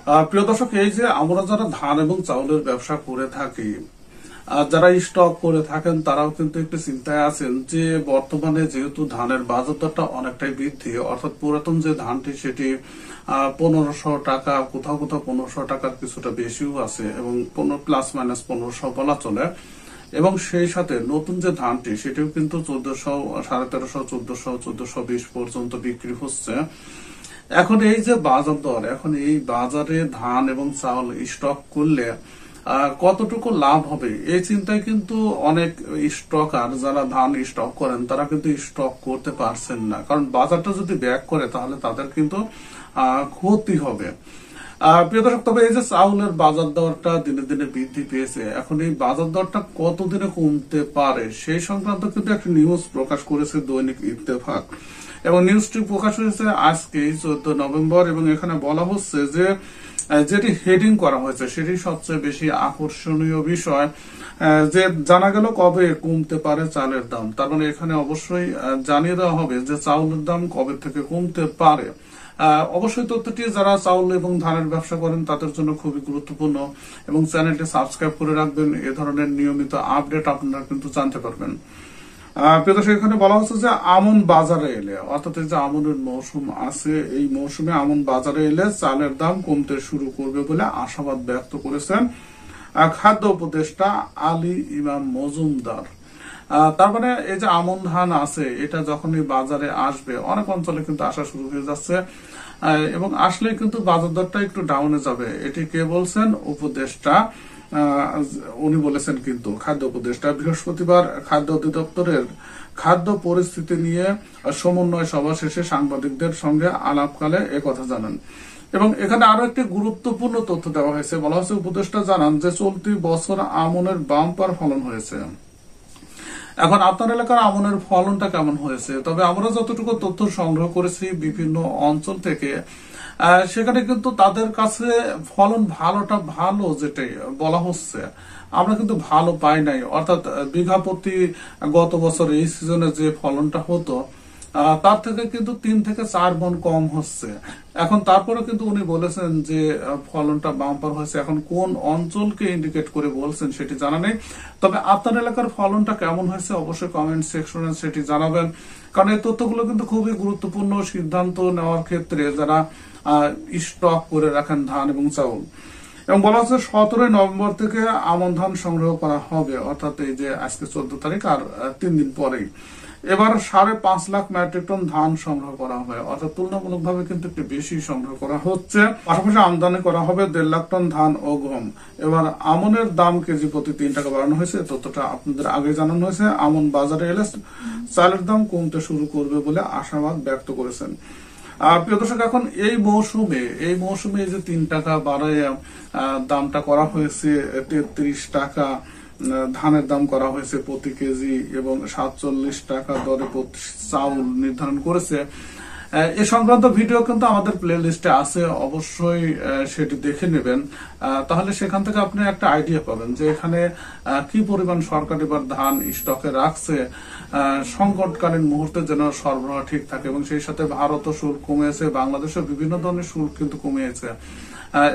প্রিয় দর্শক, এই যে আমরা যারা ধান এবং চাউলের ব্যবসা করে থাকি, যারা স্টক করে থাকেন, তারাও কিন্তু একটু চিন্তায় আছেন যে বর্তমানে যেহেতু ধানের বাজার দরটা অনেকটাই বৃদ্ধি, অর্থাৎ পুরাতন যে ধানটি সেটি 1500 টাকা, কোথাও কোথাও 1500 টাকার কিছুটা বেশিও আছে এবং প্লাস মাইনাস 1500 বলা চলে। এবং সেই সাথে নতুন যে ধানটি সেটিও কিন্তু 1400, 1350, 1400, 1420 পর্যন্ত বিক্রি হচ্ছে। এখন এই যে বাজার দর, এখন এই বাজারে ধান এবং চাউল স্টক করলে কতটুকু লাভ হবে এই চিন্তায় কিন্তু অনেক স্টকার যারা ধান স্টক করেন তারা কিন্তু স্টক করতে পারছেন না, কারণ বাজারটা যদি ব্যাক করে তাহলে তাদের কিন্তু ক্ষতি হবে। প্রিয় দর্শক, তবে এই যে চাউলের বাজার দরটা দিনে দিনে বৃদ্ধি পেয়েছে, এখন এই বাজার দরটা কতদিনে কমতে পারে সেই সংক্রান্ত কিন্তু একটা নিউজ প্রকাশ করেছে দৈনিক ইত্তেফাক, এবং নিউজটি প্রকাশ হয়েছে আজকে 14 নভেম্বর। এবং এখানে বলা হচ্ছে যে যেটি হেডিং করা হয়েছে সেটি সবচেয়ে বেশি আকর্ষণীয় বিষয়, যে জানা গেল কবে কমতে পারে চালের দাম। তার মানে এখানে অবশ্যই জানিয়ে দেওয়া হবে যে চাউলের দাম কবে থেকে কমতে পারে। অবশ্যই তথ্যটি যারা চাউল এবং ধানের ব্যবসা করেন তাদের জন্য খুবই গুরুত্বপূর্ণ, এবং চ্যানেলটি সাবস্ক্রাইব করে রাখবেন। এ ধরনের নিয়মিত আপডেট আপনারা কিন্তু জানতে পারবেন। প্রিয় দর্শক, এখানে বলা হচ্ছে যে আমন বাজারে এলে, অর্থাৎ এই যে আমনের মৌসুম আছে, এই মৌসুমে আমন বাজারে এলে চালের দাম কমতে শুরু করবে বলে আশাবাদ ব্যক্ত করেছেন খাদ্য উপদেষ্টা আলী ইমাম মজুমদার। তার মানে এই যে আমন ধান আছে এটা যখনই বাজারে আসবে, অনেক অঞ্চলে কিন্তু আসা শুরু হয়ে যাচ্ছে, এবং আসলে কিন্তু বাজার দরটা একটু ডাউনে যাবে। এটি কে বলছেন? উপদেষ্টা। উনি বলেছেন কিন্তু খাদ্য উপদেষ্টা বৃহস্পতিবার খাদ্য অধিদপ্তরের খাদ্য পরিস্থিতি নিয়ে সমন্বয় সভা শেষে সাংবাদিকদের সঙ্গে আলাপকালে একথা জানান। এবং এখানে আরো একটি গুরুত্বপূর্ণ তথ্য দেওয়া হয়েছে। বলা হয়েছে, উপদেষ্টা জানান যে চলতি বছর আমনের বাম্পার ফলন হয়েছে। এখন আপনার এলাকার আমনের ফলনটা কেমন হয়েছে? তবে আমরা যতটুকু তথ্য সংগ্রহ করেছি বিভিন্ন অঞ্চল থেকে, সেখানে কিন্তু তাদের কাছে ফলন ভালো যেটাই বলা হচ্ছে, আমরা কিন্তু ভালো পাই নাই। অর্থাৎ বিঘা প্রতি গত বছর এই সিজনে যে ফলনটা হতো তার থেকে কিন্তু 3 থেকে 4 মণ কম হচ্ছে। এখন তারপরে কিন্তু উনি বলেছেন যে ফলনটা বাম্পার হয়েছে। এখন কোন অঞ্চলকে ইন্ডিকেট করে বলছেন সেটি জানা নেই, তবে আপনার এলাকার ফলনটা কেমন হয়েছে অবশ্যই কমেন্ট সেকশনে সেটি জানাবেন, কারণ এই তথ্যগুলো কিন্তু খুবই গুরুত্বপূর্ণ সিদ্ধান্ত নেওয়ার ক্ষেত্রে যারা স্টক করে রাখেন ধান এবং চাউল। এবং বলা হচ্ছে 17 নভেম্বর থেকে আমন ধান সংগ্রহ করা হবে, অর্থাৎ এই যে আজকে 14 তারিখ আর 3 দিন পরেই। এবার 5.5 লাখ মেট্রিক টন ধান সংগ্রহ করা হবে, অর্থাৎ তুলনামূলকভাবে কিন্তু একটু বেশি সংগ্রহ করা হচ্ছে। পাশাপাশি আমদানি করা হবে 1.5 লাখ টন ধান ও গম। এবার আমনের দাম কেজি প্রতি 3 টাকা বাড়ানো হয়েছে, তথ্যটা আপনাদের আগে জানানো হয়েছে। আমন বাজারে এলে চালের দাম কমতে শুরু করবে বলে আশাবাদ ব্যক্ত করেছেন। প্রিয় দর্শক, এখন এই মৌসুমে এই যে 3 টাকা বাড়ায় দামটা করা হয়েছে, 33 টাকা ধানের দাম করা হয়েছে প্রতি কেজি, এবং 47 টাকা দরে চাউল নির্ধারণ করেছে। এ সংক্রান্ত ভিডিও কিন্তু আমাদের প্লে লিস্টে আছে, অবশ্যই সেটি দেখে নেবেন। তাহলে সেখান থেকে আপনি একটা আইডিয়া পাবেন যে এখানে কি পরিমাণ সরকার এবার ধান স্টকে রাখছে, সংকটকালীন মুহূর্তে যেন সরবরাহ ঠিক থাকে। এবং সেই সাথে ভারতও শুল্ক কমিয়েছে, বাংলাদেশও বিভিন্ন ধরনের শুল্ক কিন্তু কমিয়েছে,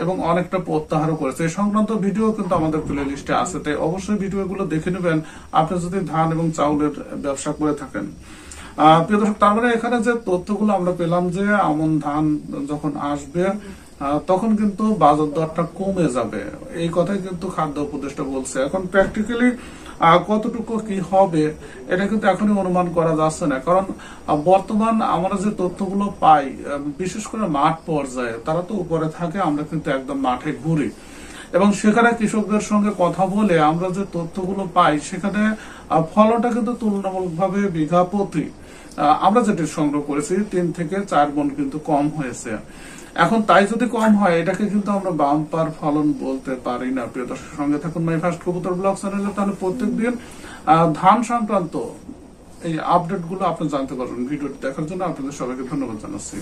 এবং অনেকটা প্রত্যাহারও করেছে। এই সংক্রান্ত ভিডিও কিন্তু আমাদের প্লে লিস্টে আছে, তাই অবশ্যই ভিডিওগুলো দেখে নেবেন আপনি যদি ধান এবং চাউলের ব্যবসা করে থাকেন। প্রিয় দর্শক, তার মানে এখানে যে তথ্যগুলো আমরা পেলাম যে আমন ধান যখন আসবে তখন কিন্তু বাজার দরটা কমে যাবে, এই কথাই কিন্তু খাদ্য উপদেষ্টা বলছে। এখন প্র্যাকটিক্যালি কতটুকু কি হবে এটা কিন্তু এখনই অনুমান করা যাচ্ছে না, কারণ বর্তমান আমরা যে তথ্যগুলো পাই বিশেষ করে মাঠ পর্যায়ে, তারা তো উপরে থাকে, আমরা কিন্তু একদম মাঠে ঘুরি, এবং সেখানে কৃষকদের সঙ্গে কথা বলে আমরা যে তথ্যগুলো পাই সেখানে ফলনটা কিন্তু তুলনামূলকভাবে বিঘা প্রতি আমরা যেটি সংগ্রহ করেছি 3 থেকে 4 মণ কিন্তু কম হয়েছে। এখন তাই যদি কম হয় এটাকে কিন্তু আমরা বাম্পার ফলন বলতে পারি না। প্রিয় দর্শক, সঙ্গে থাকুন মাই ফার্স্ট কবুতর ব্লগ চ্যানেলে, তাহলে প্রত্যেকদিন ধান সংক্রান্ত এই আপডেট গুলো আপনি জানতে পারবেন। ভিডিওটি দেখার জন্য আপনাদের সবাইকে ধন্যবাদ জানাচ্ছি।